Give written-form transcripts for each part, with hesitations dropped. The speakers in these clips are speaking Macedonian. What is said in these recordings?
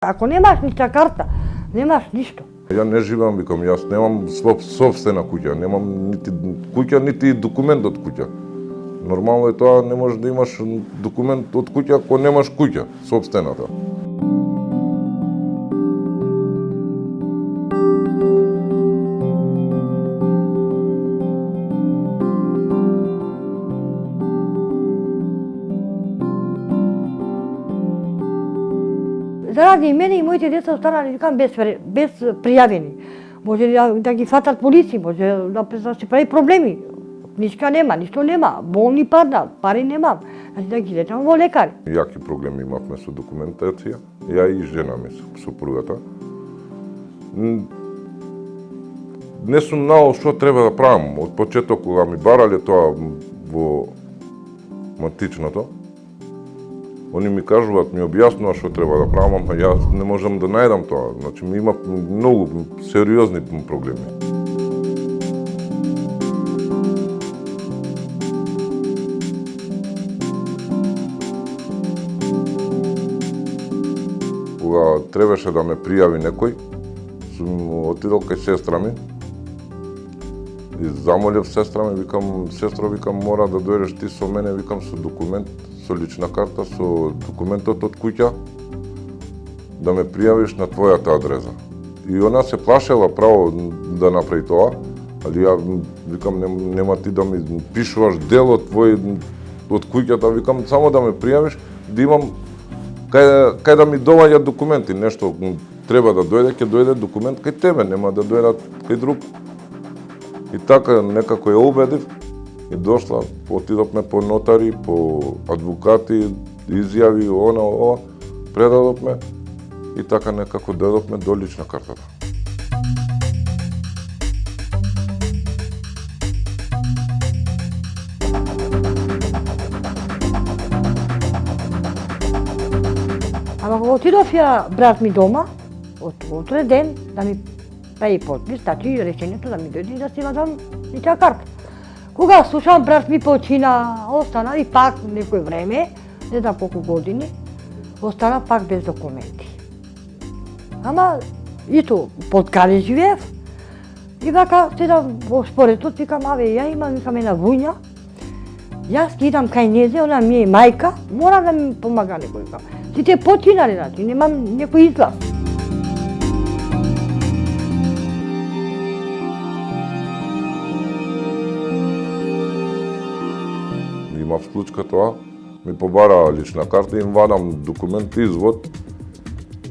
Ако немаш ништа карта, немаш ништо. Ја не живеам, викам, јас немам собствена куќа, немам нити куќа, нити документ од куќа. Нормално е тоа, не можеш да имаш документ од куќа ако немаш куќа, собствената. Заради мене и моите деца останали, викам, без пријавени. Може да ги фатат полиција, може да се прави проблеми. Книжка нема, ништо нема, болни падна, пари немам. Значи да ги лечам во лекари. Јаки проблеми имавме со документација, ја и жена ми, супругата. Не сум знал што треба да правам. Од почеток, кога ми барале тоа во матичното, они ми кажуваат, ми објаснуваат што треба да правам, а јас не можам да најдам тоа. Значи, ми има многу сериозни проблеми. Кога требаше да ме пријави некој, сум отидол кај сестра ми и замолев сестра ми, викам, сестро, викам, мора да дојдеш ти со мене, викам, со документ, со лична карта, со документот од куќа, да ме пријавиш на твојата адреза. И она се плашела право да направи тоа, али ја викам, нема ти да ми пишуваш делот твој од куќата, викам, само да ме пријавиш, да имам кај да ми доваѓа документи, нешто треба да дојде, ќе дојде документ кај тебе, нема да дојдат кај друг. И така некако ја убедив и дошла, отидовме по нотари, по адвокати, изјави, ова, предадовме и така некако дадовме до лична картата. Ама кога отидов ја брат ми дома, утре ден да ми прави подпис, значи решението да ми дојде и да си вадам лична карта. Кога слушам, брат ми почина, остана и пак некој време, не знам колку години, остана пак без документи. Ама, ито, под каде живеев, и вака седам во шпоретот, викам, ја имам, викам, една вујна, јас ги идам кај незе, она ми е мајка, мора да ми помага некој, викам. Сите починали, значи, немам некој излаз. Имав случка тоа, ми побара лична карта, им вадам документ извод.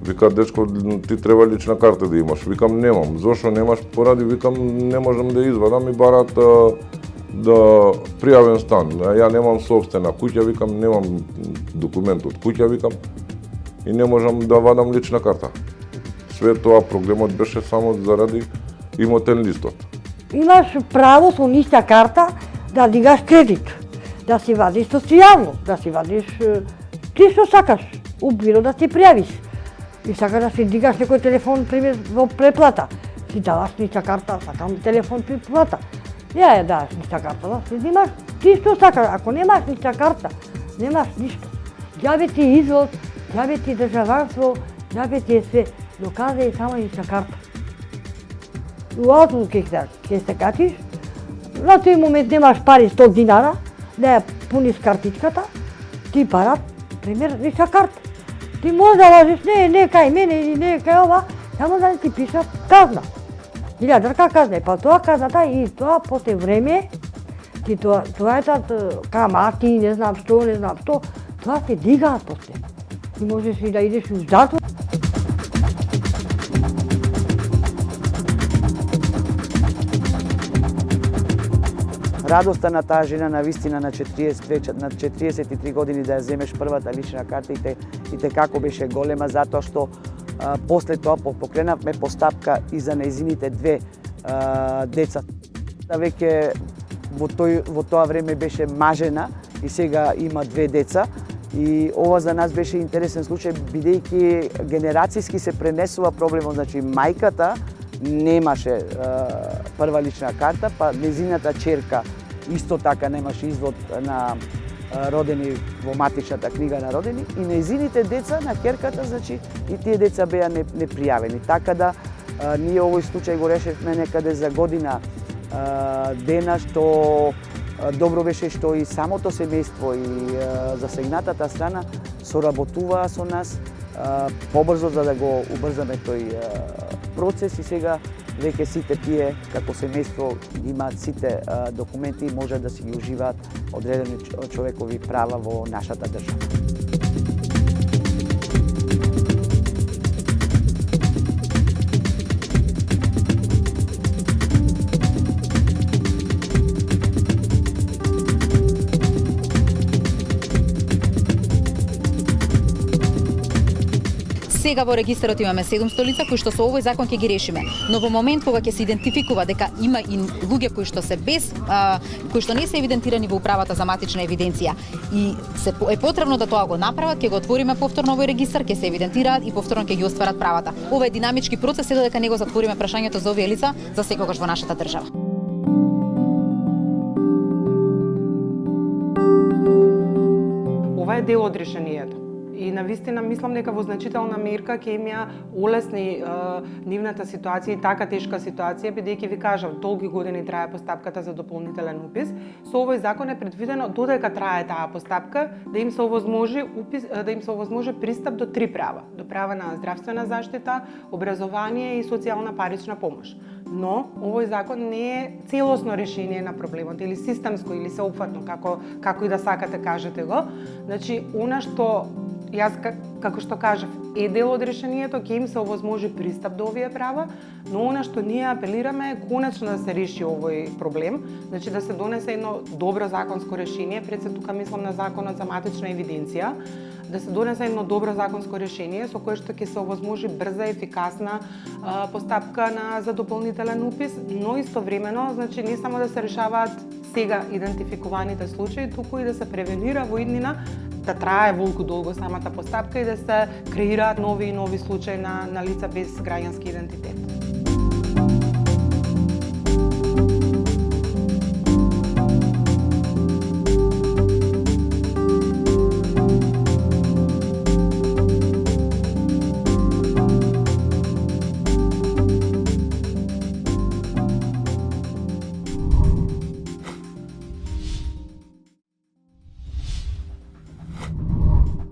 Вика, дечко, ти треба лична карта да имаш. Викам, немам. Зошто немаш? Поради, викам, не можам да извадам и барат да пријавен стан. Ја немам собствена куќа, викам, немам документ од куќа, викам, и не можам да вадам лична карта. Све тоа проблемот беше само заради имотен листот. Имаш право со лична карта да дигаш кредит, да си вадиш социјално, да си вадиш ти што сакаш, у бiro да се пријавиш. И сакаш да си дигаш некој телефон пример во преплата. Си даваш лична карта, сакам телефон преплата. Ја даваш лична карта, да си имаш ти што сакаш. Ако немаш лична карта, немаш ништо. Ѓабе ти извод, ѓабе ти државанство, ѓабе ти е све. Доказа е само лична карта. У ауту ќе се качиш, на тој момент немаш пари 100 динара, да ја пуниш картичката, ти барат, пример, лична карта. Ти може да лажиш, не кај мене или не кај ова, само да не ти пишат казна. 1000 казна, па тоа казната и тоа после време, ти тоа е камати, не знам што, тоа се дигаат после. Ти можеш и да идеш у затвор. Радоста на таа жена на вистина на 43 години да ја земеш првата лична карта и те како беше голема, затоа што после тоа покренавме постапка и за нејзините две деца. Веќе во тоа време беше мажена и сега има две деца. И ова за нас беше интересен случај, бидејќи генерацијски се пренесува проблемот, значи мајката немаше прва лична карта, па незината ќерка исто така немаше извод на родени во матичната книга на родени и нејзините деца на ќерката, значи и тие деца беа непријавени. Така да ние овој случај го решивме некаде за година дена, што добро беше што и самото семејство и засегнатата страна соработуваа со нас побрзо за да го убрзаме тој процес и сега веќе сите тие како семејство имаат сите документи и може да си ги уживаат одредени човекови права во нашата држава. Сега во регистарот имаме 700 лица кои што со овој закон ќе ги решиме. Но во момент кога ќе се идентификува дека има и луѓе кои што се без кои што не се евидентирани во управата за матична евиденција и е потребно да тоа го направат, ќе го отвориме повторно овој регистар, ќе се евидентираат и повторно ќе ги остварат правата. Ова е динамички процес, додека не го затвориме прашањето за овие лица за секогаш во нашата држава. Ова е дел од решението. И навистина мислам дека во значителна мерка ќе им ја олесни нивната ситуација и така тешка ситуација, бидејќи ви кажав, долги години трае постапката за дополнителен упис. Со овој закон е предвидено додека трае таа постапка да им се овозможи пристап до 3 права, до права на здравствена заштита, образование и социјална парична помош. Но овој закон не е целосно решение на проблемот или системско или сеопфатно, како и да сакате кажете го. Значи, она што јас, како што кажав, е дел од решението, ќе им се овозможи пристап до овие права, но она што ние апелираме е конечно да се реши овој проблем, значи да се донесе едно добро законско решение, пред се тука мислам на законот за матична евиденција, да се донесе едно добро законско решение со кое што ќе се овозможи брза, ефикасна постапка за дополнителен упис, но истовремено, значи не само да се решаваат сега идентификуваните случаи, туку и да се превенира во иднина да трае волку долго самата постапка и да се креираат нови и нови случаи на лица без граѓански идентитет.